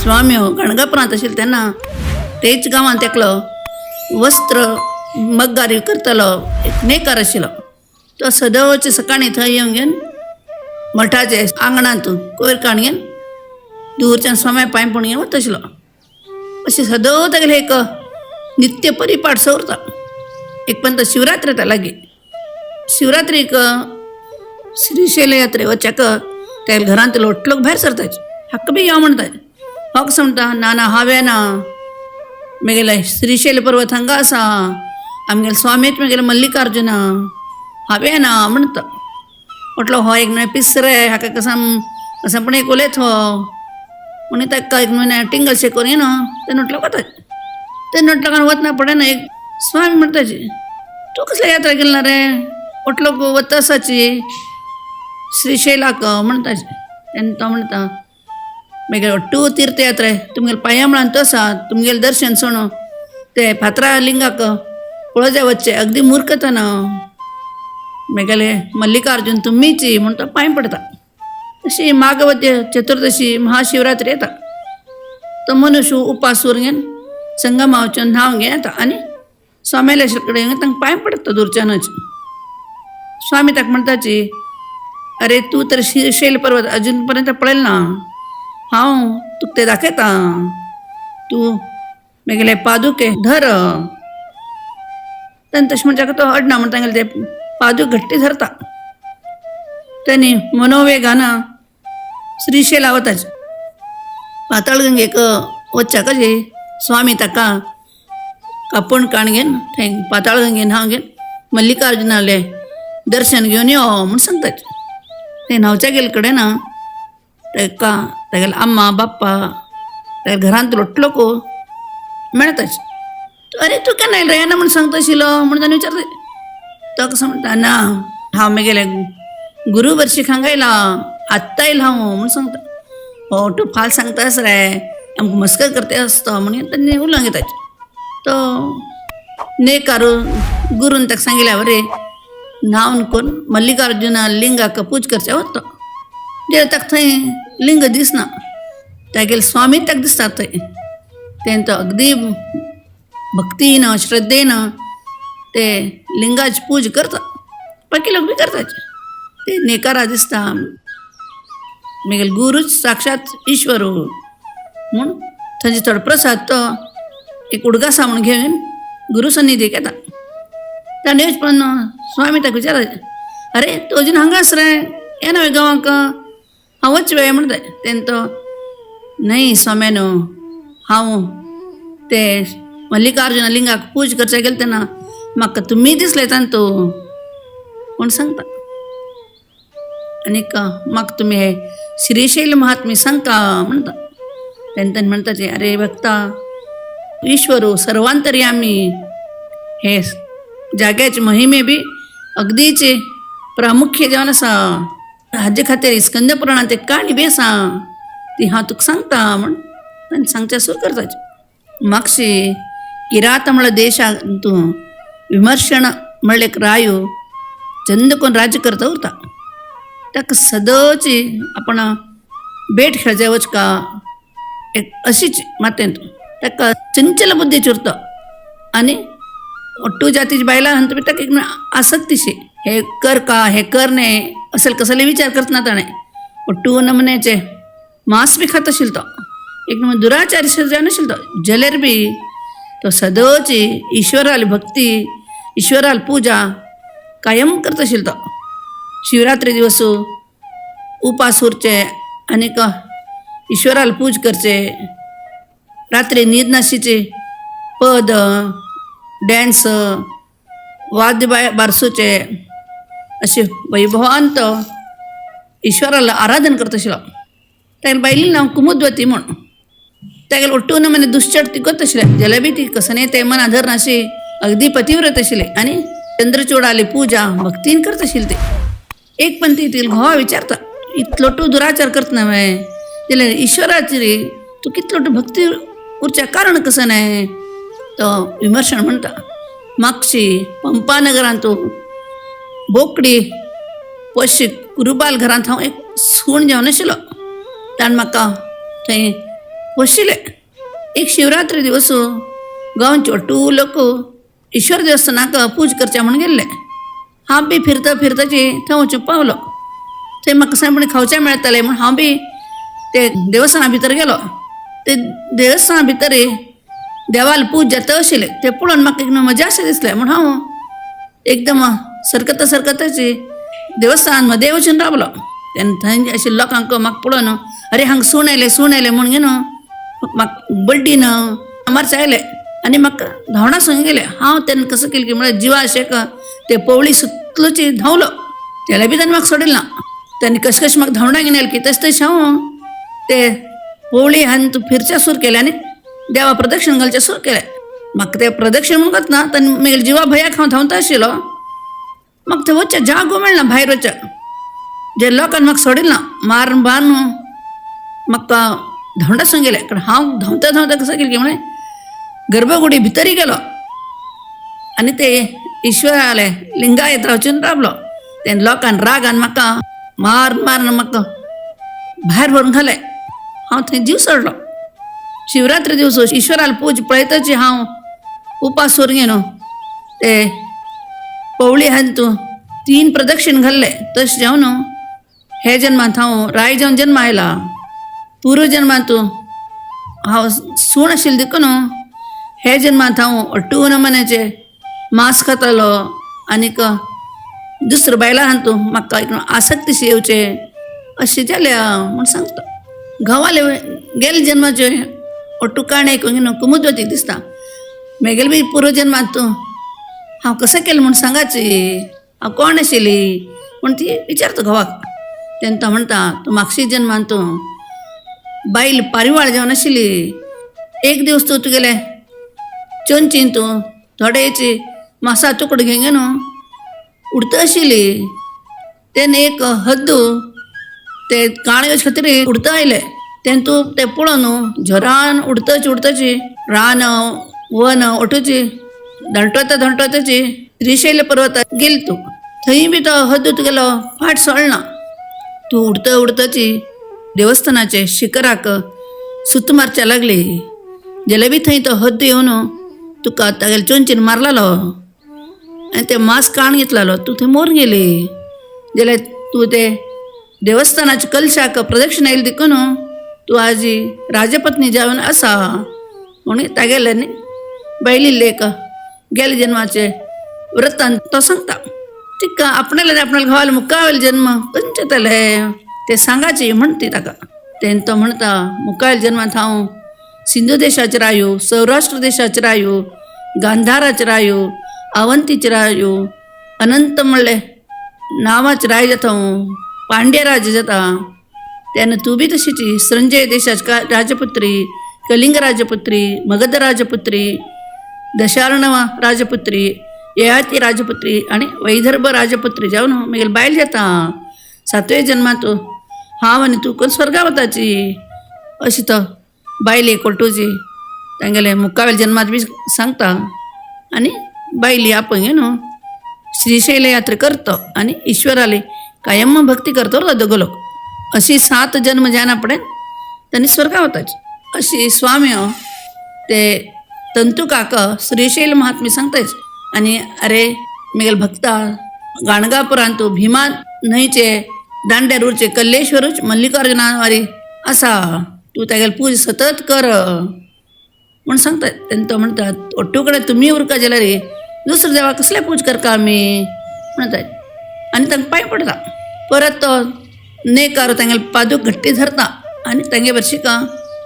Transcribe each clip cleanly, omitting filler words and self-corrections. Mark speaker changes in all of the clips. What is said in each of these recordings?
Speaker 1: स्वामी हो गणगापुरांत आशिल्लो तेन्ना तेच गांवांत तेकलो वस्त्र मग्गारी करतलो एक नेकार आशिल्लो. तो सदोच सकाळीं थंय येवन घेवन मठाचे आंगणांत कोयर काणयेन दूरच्यान स्वाम्या पांय पडून घेवन वता आशिल्लो. अशें सदो तेगेलें एक नित्य परिपाठ दवरता. एक पंत शिवरात्री येता लागीं. शिवरात्रीक श्रीशैल यात्रे वचाक तेगेल्या घरांत लोक भायर सरतात. हक्क बी यो म्हणटात. हो कसो म्हणटा ना ना हांव येना. म्हगेले श्रीशैल पर्वत हांगा आसा. आमगेले स्वामीच म्हगेले मल्लिकार्जुना हांव येना म्हणटा. म्हटलो हो एक न्हय पिसरे हाका कसापणे एक उलयत हो म्हणून ताका एक न्हय टिंगल शेकोन येना ते नोटलो वतात. ते नोटलो कारण वतना पडना एक स्वामी म्हणटाची तूं कसले यात्रा गेलना रे. म्हटलो वता आसाची श्रीशैलाक म्हणटाची. तेन्ना तो म्हणटा म्हगेले टू तीर्थयात्रे तुमगेले पांयामळान तो आसा. तुमगेलें दर्शन सोण ते फातरा लिंगाक पळोवं जाय वच्चे अगदी मुर्खता ना. म्हगेले मल्लिकार्जून तुमीची म्हूण तो पांय पडटा. अशी माघवती चतुर्दशी महाशिवरात्री येता. तो मनुष्य उपास उरून घेवन संगमा वचून न्हांवन घेवन येता आनी स्वाम्याले कडेन तांकां पांय पडटा दूरच्यानच. स्वामी ताका म्हणटाची अरे तूं तर श्रीशैल पर्वत अजून पर्यंत पळयलें ना. हांव तुका ते दाखयता. तूं म्हगेले पादुके धर. तेन्ना तशें म्हणच्याक तो अडना म्हण तांगेले ते पादूक घट्टी धरता. त्यांनी मनोवेगान श्रीशैला वताचे. पाताळगंगेक वच्चाक कशें स्वामी ताका कापूण काण घेवन थंय पाताळगंगेन न्हांवन घेवन मल्लिकार्जुनाले दर्शन घेवन यो म्हूण सांगताचे. ते न्हांवच्या गेले कडेन ताका तागेले अम्मा बाप्पा तागेले घरांत लोक मेळताचे. अरे तूं केन्ना येयलो येना म्हूण सांगता आशिल्लो म्हूण ताणें विचारता. तो कसो म्हणटा ना हांव म्हगेले गुरू वर्शीक हांगा येयला आत्तां येयला हांव म्हूण सांगता. हो तूं फाल सांगतास रे आमकां मस्कर करते आसता म्हूण ताणें उलोवंक घेताचे. तो नेकारू गुरून ताका सांगिल्ल्या बरे न्हांवन करून मल्लिकार्जुना लिंगाक पूज करचें वता. जे ताका थंय लिंग दिसना. तागेले स्वामी ताका दिसता थंय. तेन्ना तो अगदी भक्तीन श्रद्धेन ते लिंगाची पूज करता. बाकी लोक बी करताचे. ते नेकारा दिसता म्हगेले गुरूच साक्षात ईश्वर म्हूण थंयचे थोडो प्रसाद तो एक उडगासा म्हूण घेवन गुरू सन्निधीक येता. ताणें येवचे पण स्वामी ताका विचारता अरे तूं अजून हांगास रे येना वे गांवांक हांव वच वे म्हणटा. तेन्ना तो न्हय स्वाम्यानो हांव ते मल्लिकार्जुना लिंगाक पूज करचें गेलें तेन्ना म्हाका तुमी दिसले तांतू म्हूण सांगता. आनीक म्हाका तुमी हे श्रीशैल महात्म्य सांगता म्हणटा. तेन्ना ताणें म्हणटाचे अरे भक्ता ईश्वरू सर्वांतर्यामी हे जाग्याचे महिमे बी अगदीचे प्रामुख्य जावन आसा. हाजे खातीर स्कंद पुराणांत एक काणी बी आसा ती हांव तुका सांगता म्हूण ताणें सांगचें सुरू करताचे. मागशी किरात म्हणल्या देशांत विमर्शण म्हणलें एक रायो चंद करून राज्य करता उरता. ताका सदोची आपण बेट खेळचे वचका एक अशीच मातेंत ताका चंचल बुद्धीची उरता. आनी अट्टू जातीची बायलां हांत बी ताका एक आसक्तीशी हे कर का हे कर न्ही असले कसले विचार करतना ताणें अट्टू नमन्याचे मांस बी खात आशिल्लो. तो एक दुराचारी जावन आशिल्लो तो. जाल्यार बी तो सदोची ईश्वराली भक्ती ईश्वराली पूजा कायम करता आशिल्लो तो. शिवरात्री दिवस उपास उरचे आनीक ईश्वराली पूज करचे. रात्री न्हीद नाशीचे पद डॅन्स वाद्य बारसूचे अशे वैभवांत ईश्वराला आराधन करता आशिल्लो. तागेले बायलें नांव कुमुद्वती म्हूण. तागेले अट्टू नमने दुश्चट ती करत आशिल्ले. जाल्यार बी ती कसले ते मना धर नाशी अगदी पतिव्रत आशिल्ले आनी चंद्रचूडाली पूजा भक्तीन करत आशिल्ले ते. एक पण ती घोवा विचारता इतलो तूं दुराचार करता न्हय जाल्यार ईश्वराची तूं कितलो तूं भक्ती उरच्या कारण कसं न्हय. तो विमर्शण म्हणटा मागशी पंपा नगरांत बोकडी पयशे कुरुबाल घरांत हांव एक सूण जेवण आशिल्लो. ताणें म्हाका थंय वशिले एक शिवरात्री दिवस गांवचे ಒಟ್ಟು लोक ईश्वर देवस्थानाक पूज करचे म्हणून गेल्ले. हांव बी फिरता फिरताची थंय वचूंक पावलो. थंय म्हाका सामकें खावचें मेळटलें म्हूण हांव बी ते देवस्थाना भितर गेलो. ते देवस्थाना भितर देवाल पूज जाता आशिल्ले ते पळोवन म्हाका एकदम मजा अशें दिसलें म्हूण हांव एकदम सरकता सरकताची देवस्थानान मदें वचून रावलो. तेन्ना थंय आशिल्ल्या लोकांक म्हाका पळोवन अरे हांगा सूण येयलें म्हूण घेवन म्हाका बड्डीन मारचे आयले आनी म्हाका धांवणा संग गेले. हांव तेन्ना कसो केलें की म्हळ्यार जिवा अशें ते पवळी सुतलोची धांवलो. तेल्या बी ताणें म्हाका सोडिल्लो ना. ताणें कशें कशें म्हाका धांवणा घेवन येलें की तशें तशें हांव ते पवळी हांवें फिरचें सुरू केलें आनी देवा प्रदक्षिण घालचें सुरू केलें. म्हाका तें प्रदक्षिण म्हणून वतना ताणें म्हगेल्या जिवा भंयाक हांव धांवता आशिल्लो. म्हाका थंय वचचें जागो मेळना भायर वचचें. जे लोकांनी म्हाका सोडिल्लो मारून बारून म्हाका धांवडा संग गेले. हांव धांवता धांवता कसो केलें की म्हळ्यार गर्भगुडी भितरी गेलो आनी ते ईश्वराले लिंगायत वचून रावलो. तेन्ना लोकांनी रागान म्हाका मारून म्हाका भायर व्हरून घालें. हांव थंय जीव सोडलो. शिवरात्री दिवस ईश्वराला पूज पळयताची हांव उपास सोर घेवन ते पवळी हांवें 3 प्रदक्षिण घाल्ले. तशें जावन हे जन्मांत हांव राय जावन जन्म आयला. पूर्व जन्मांत हांव सूण आशिल्लें देखून हे जन्मांत हांव अट्टू नमनाचे मांस खातालो आनीक दुसऱ्या बायलां हातूंत म्हाका आसक्तीशी येवचे अशें जालें म्हूण सांगता. घोवाले गेले जन्माचे अट्टू काण घेवन कुमुदवती दिसता. म्हगेले बी पूर्व जन्मांत हांव कशें केलें म्हूण सांगाची, हांव कोण आशिल्ली म्हूण ती विचारता घोवाक. तेन्ना तो म्हणटा तूं मागशी जन्मांत बायल पारिवाळ जावन आशिल्ली. एक दिवस तूं तुगेले चोंचीन तूं थोडेची मासा तुकडो घेवन उडत आशिल्ली. तेन्ना एक हद्दू ते काणयेचे खातीर उडत आयले. तेन्ना तूं तें पळोवन झरान उडतची रान वन ओटूची धंटोताची श्रीशैल पर्वताक गेली. तूं थंय बी तो हद्दू तुगेलो फाट सोडना. तूं उडतची देवस्थानाचे शिखराक सुत मारच्या लागली जाल्यार बी थंय तो हद्दू येवन तुका तागेले चोंचीन मारलेलो आनी ते मांस काण घेतलेलो. तूं थंय मोर गेली जाल्यार तूं ते देवस्थानाच्या कलशाक प्रदक्षिण आयली देखून तूं आजी राजपत्नी जावन आसा म्हणून तागेले न्ही बायलिल्ले एक गेले जन्माचे व्रतान तो सांगता. तिका आपणाले घोवाले मुखावेले जन्म खंयचे जाताले ते सांगाची म्हणटी ताका. तेन्ना तो म्हणटा मुखावेल्या जन्मांत हांव सिंधू देशाचे रायो, सौराष्ट्र देशाचे रायो, गांधाराचे रायो, अवंतीचे रायो, अनंत म्हणले नांवाचे राय जाता हांव, पांड्य राज्य जाता. तेन्ना तूं बी तशीची संजय देशाची राजपुत्री, कलिंग राजपुत्री, मगध राजपुत्री, दशार्णव राजपुत्री, ययाती राजपुत्री आनी वैदर्भ राजपुत्री जावन म्हगेली बायल जाता. 7व्या जन्मांत हांव आनी तूं करून स्वर्गा वताची अशी तो बायले कोटूची तांगेले मुखावेल्या जन्मांत बी सांगता. आनी बायली आपण घेवन श्रीशैल यात्रा करता आनी ईश्वराली कायम भक्ती करता दोग लोक. अशी 7 जन्म जायना पडेन तांणी स्वर्गा वताची अशी स्वामी ते तंतू काका श्रीशैल महात्मे सांगताच. आनी अरे म्हगेले भक्ता गाणगापुरांत भीमा न्हंयचे दांड्यार उरचे कल्लेश्वरूच मल्लिकार्जुना वारी आसा. तूं तागेले पूज सतत कर म्हूण सांगता. तेन्ना तो म्हणटा अट्टू कडेन तुमी उरका जाल्यार दुसरे देवा कसले पूज करता आमी म्हणटात. आनी तांकां पांय पडटा. परत तो नेकार तांगेले पादूक घट्टी धरता आनी तांगे बरशिका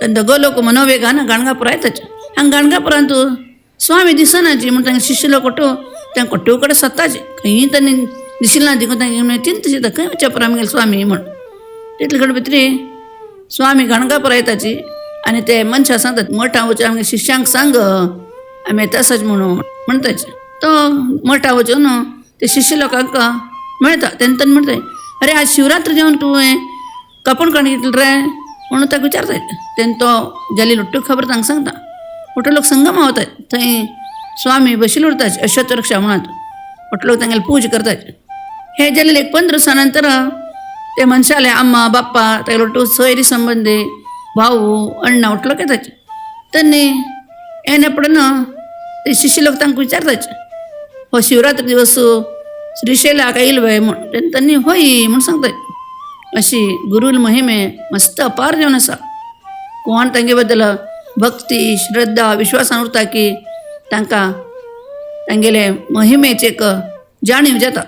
Speaker 1: तांकां दोगो लोक मनोवेगान गाणगापुरा येताचे. हांगा गाणगापुरांत स्वामी दिसनाची म्हूण तांगे शिश्य लोक त्या कोट्टू कडेन सत्ताचे खंय तांणी दिशिल्ला देखून तांगे चिंत शिता खंय वचचे परा म्हगेले स्वामी म्हूण. तितले कडेन भितरी स्वामी गाणगापुरा येताची आनी ते मनशां सांगतात मठा वचून आमगे शिश्यांक सांग आमी येता आसाच म्हणून म्हणटाचे. तो मठा वचून ते शिश्य लोकांक मेळटा. तेन्ना तांणी म्हणटा अरे आज शिवरात्री जेवन तुवें कापूण काणी घेतलें रे म्हणून ताका विचारतात. तेन्ना तो जाली लुट्टू खबर तांकां सांगता. मोठे लोक संगम वतात. थंय स्वामी बशिल्ले उरताचे अश्वत्थ रक्षा म्हणत. मोठे लोक तांगेले पूज करतात. हे जालें एक 15 दिसा नंतर ते मनशाले अम्मा बाप्पा तागेलो लुट्टू सोयरी संबंदी भाऊ अण्णा उठलो की त्याचे त्यांनी એને પણ ते शिष्य लोक तांकां विचारताचे हो शिवरात्री दिवस श्रीशैला काय इल्वय म्हण त्यांनी होई म्हण सांगताय अशी गुरुल महिमे मस्त अपार जेवण आसा कोण तांगे बद्दल भक्ती श्रद्धा विश्वासान उरता की तांकां तांगेले महिमेची एक जाणीव जाता.